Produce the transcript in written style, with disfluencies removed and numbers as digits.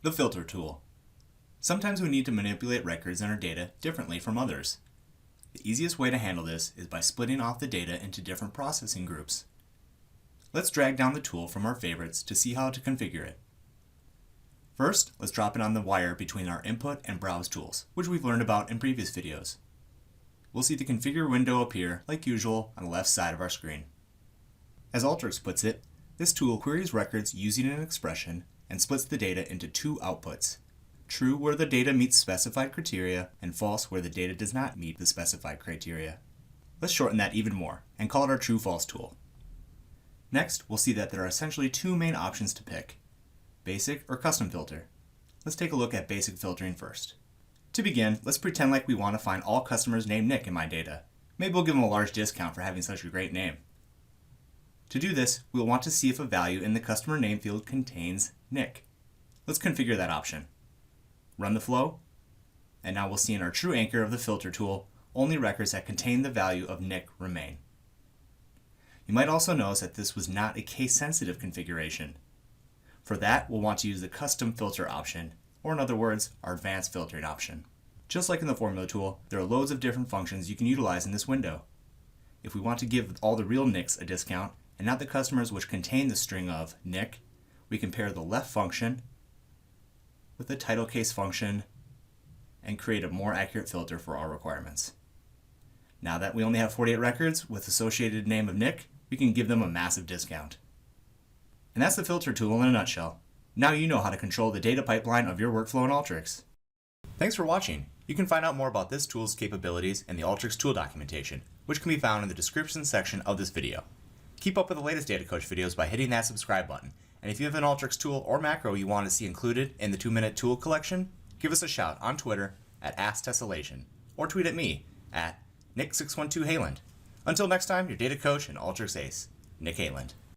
The filter tool. Sometimes we need to manipulate records in our data differently from others. The easiest way to handle this is by splitting off the data into different processing groups. Let's drag down the tool from our favorites to see how to configure it. First, let's drop it on the wire between our input and browse tools, which we've learned about in previous videos. We'll see the configure window appear like usual on the left side of our screen. As Alteryx puts it, this tool queries records using an expression and splits the data into two outputs: true where the data meets specified criteria, and false where the data does not meet the specified criteria. Let's shorten that even more and call it our true-false tool. Next, we'll see that there are essentially two main options to pick: basic or custom filter. Let's take a look at basic filtering first. To begin, let's pretend like we want to find all customers named Nick in my data. Maybe we'll give them a large discount for having such a great name. To do this, we'll want to see if a value in the customer name field contains Nick. Let's configure that option. Run the flow, and now we'll see in our true anchor of the filter tool, only records that contain the value of Nick remain. You might also notice that this was not a case-sensitive configuration. For that, we'll want to use the custom filter option, or in other words, our advanced filtering option. Just like in the formula tool, there are loads of different functions you can utilize in this window. If we want to give all the real Nicks a discount, and not the customers which contain the string of Nick, we can pair the left function with the title case function and create a more accurate filter for our requirements. Now that we only have 48 records with associated name of Nick, we can give them a massive discount. And that's the filter tool in a nutshell. Now you know how to control the data pipeline of your workflow in Alteryx. Thanks for watching. You can find out more about this tool's capabilities in the Alteryx tool documentation, which can be found in the description section of this video. Keep up with the latest Data Coach videos by hitting that subscribe button. And if you have an Alteryx tool or macro you want to see included in the 2-minute tool collection, give us a shout on Twitter at AskTessellation, or tweet at me at Nick612Hayland. Until next time, your Data Coach and Alteryx Ace, Nick Hayland.